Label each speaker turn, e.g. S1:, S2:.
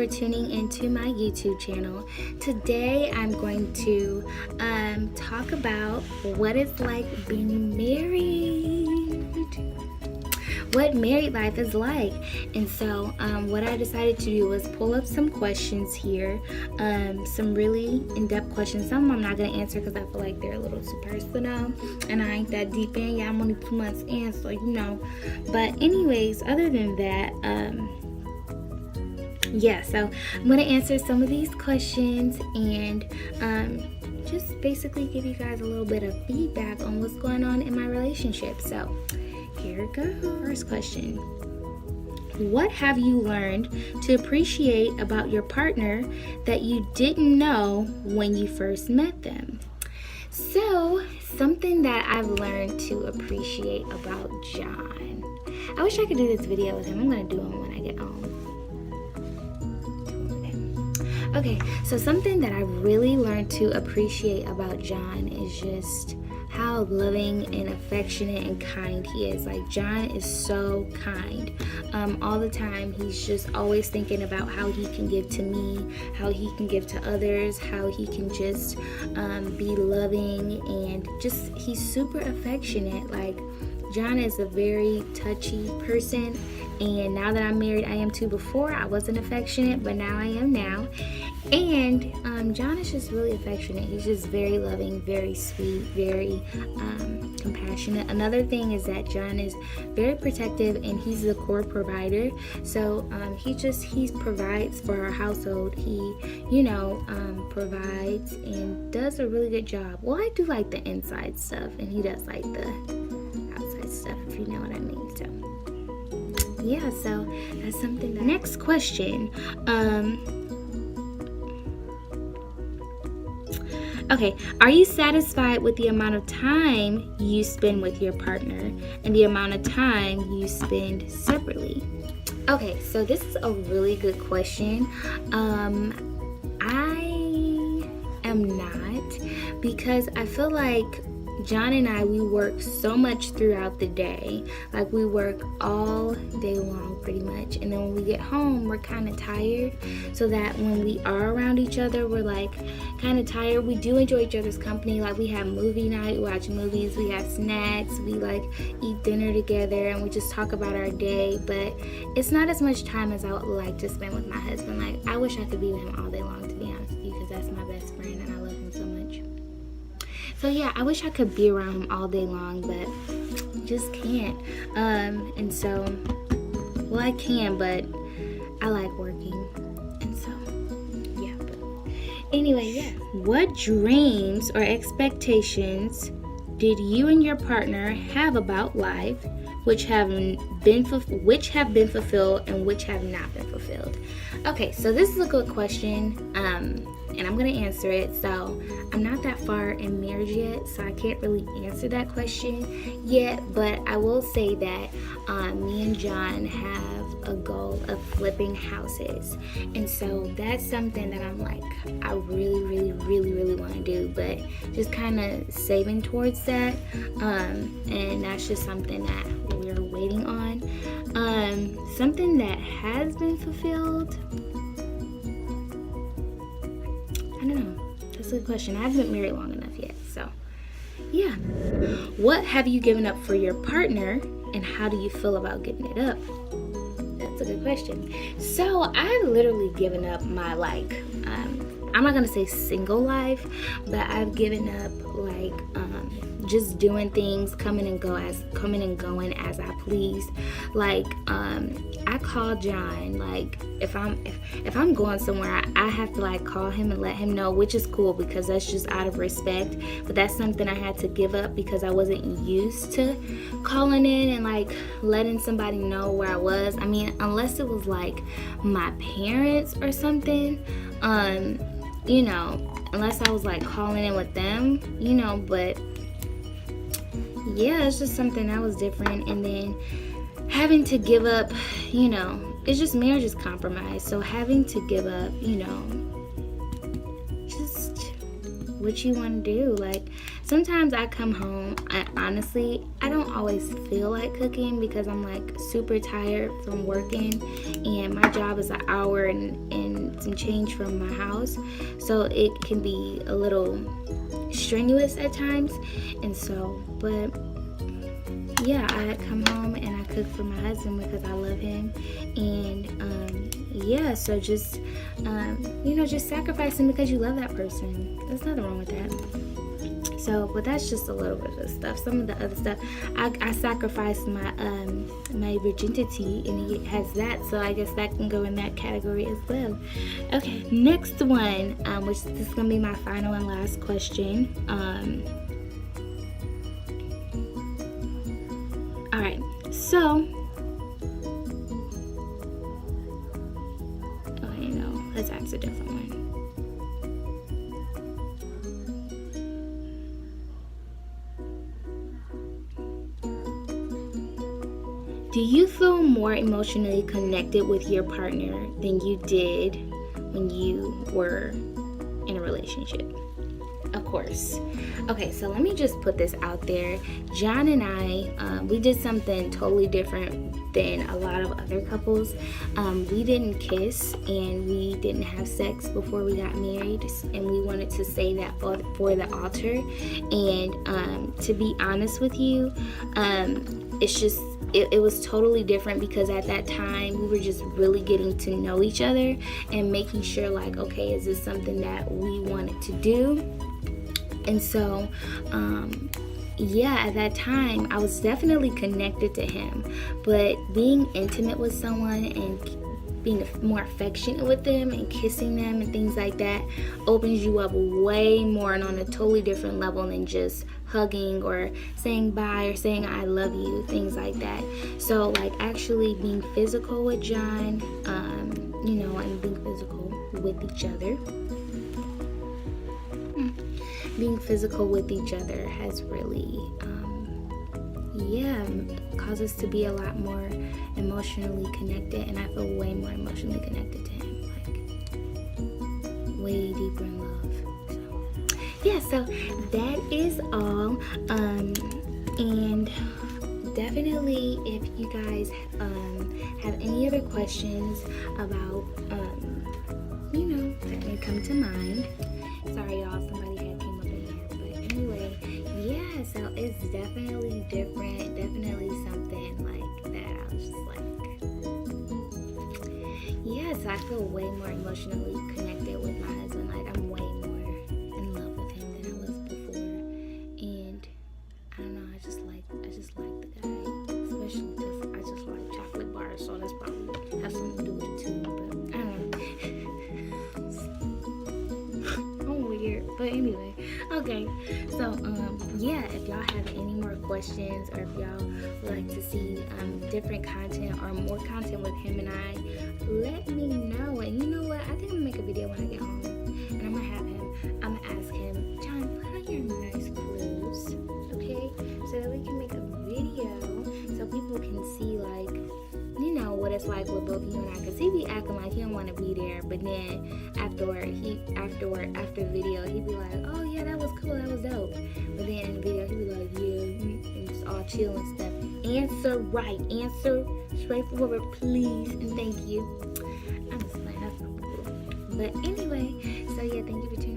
S1: for tuning into my YouTube channel. Today I'm going to talk about what it's like being married, what married life is like. And so what I decided to do was pull up some questions here, some really in-depth questions. Some I'm not going to answer because I feel like they're a little too personal and I ain't that deep in. Yeah, I'm only 2 months in, so you know. But anyways, other than that, so I'm going to answer some of these questions and just basically give you guys a little bit of feedback on what's going on in my relationship. So here we go. First question. What have you learned to appreciate about your partner that you didn't know when you first met them? So, something that I've learned to appreciate about John. I wish I could do this video with him. I'm going to do him when I get home. Okay, so something that I really learned to appreciate about John is just how loving and affectionate and kind he is. Like, John is so kind. All the time, he's just always thinking about how he can give to me, how he can give to others, how he can just be loving, and just, he's super affectionate. Like, John is a very touchy person, and now that I'm married, I am too. Before, I wasn't affectionate, but now I am now. And John is just really affectionate. He's just very loving, very sweet, very compassionate. Another thing is that John is very protective, and he's the core provider. So he provides for our household. He, provides and does a really good job. Well, I do like the inside stuff, and he does like the outside stuff, if you know what I mean. So yeah, so that's something. Next question. Okay, are you satisfied with the amount of time you spend with your partner and the amount of time you spend separately? Okay, so this is a really good question. I am not, because I feel like John and I, we work so much throughout the day. Like, we work all day long pretty much, and then when we get home, we're kind of tired, so that when we are around each other, we're like kind of tired. We do enjoy each other's company. Like, we have movie night, we watch movies, we have snacks, we like eat dinner together, and we just talk about our day. But it's not as much time as I would like to spend with my husband. Like, I wish I could be with him all day long, to be honest with you, because that's my best friend and I love him so much. So yeah, I wish I could be around him all day long, but just can't. And so, well, I can, but I like working. And so, yeah. But anyway, yeah. What dreams or expectations did you and your partner have about life, which have been fulfilled and which have not been fulfilled? Okay, so this is a good question, and I'm going to answer it. So I'm not that far in marriage yet, so I can't really answer that question yet, but I will say that me and John have a goal of flipping houses, and so that's something that I'm like, I really, really, really, really want to do, but just kind of saving towards that, and that's just something that we're waiting on. Something that has been fulfilled, I don't know. That's a good question. I haven't been married long enough yet, so yeah. What have you given up for your partner, and how do you feel about giving it up? That's a good question. So I've literally given up my I'm not gonna say single life, but I've given up just doing things, coming and going as I please. Like, I call John, like, if I'm going somewhere, I have to like call him and let him know, which is cool because that's just out of respect. But that's something I had to give up because I wasn't used to calling in and like letting somebody know where I was. I mean, unless it was like my parents or something, unless I was like calling in with them, but yeah, it's just something that was different. And then having to give up, it's just, marriage is compromise. So having to give up, just what you want to do. Like, sometimes I come home, honestly, I don't always feel like cooking because I'm like super tired from working, and my job is an hour and some change from my house, so it can be a little strenuous at times. And so, but yeah, I come home and I cook for my husband because I love him. And yeah, so just just sacrificing because you love that person. There's nothing wrong with that. So, but that's just a little bit of stuff. Some of the other stuff, I sacrificed my my virginity, and it has that, so I guess that can go in that category as well. Okay, next one, which this is gonna be my final and last question. All right, so let's ask a different one. Do you feel more emotionally connected with your partner than you did when you were in a relationship? Of course. Okay, so let me just put this out there. John and I, we did something totally different than a lot of other couples. We didn't kiss and we didn't have sex before we got married, and we wanted to say that for the altar. And to be honest with you, it's just it was totally different because at that time we were just really getting to know each other and making sure, like, okay, is this something that we wanted to do? And so at that time I was definitely connected to him, but being intimate with someone and being more affectionate with them and kissing them and things like that opens you up way more and on a totally different level than just hugging or saying bye or saying I love you, things like that. So like actually being physical with John, and being physical with each other. Being physical with each other has really caused us to be a lot more emotionally connected, and I feel way more emotionally connected to him, like way deeper in love. So that is all, and definitely if you guys have any other questions about that may come to mind. Sorry y'all, somebody had came up in here, but anyway, so it's definitely different, definitely something like that. I was just like, so I feel way more emotionally connected with my husband. Like I'm way more in love with him than I was before, and I don't know, I just like the guy, especially because I just like chocolate bars, so that's probably has something to do with it too, but I don't know. I'm weird, but anyway, okay, so if y'all have any more questions, or if y'all would like to see different content or more content with him and I, let me know. And you know what, I think I'm gonna make a video when I get home, and I'm gonna ask him, John, put on your nice clothes, okay, so that we can make a video so people can see, like, what it's like with both you and I, because he be acting like he don't want to be there, but then after the video he'd be like, oh yeah, that was cool, that was dope, but then in the video he'd be like, yeah, and just all chill and stuff. Answer straightforward, please, and thank you. I'm just playing, that's not cool. But anyway, so yeah, thank you for tuning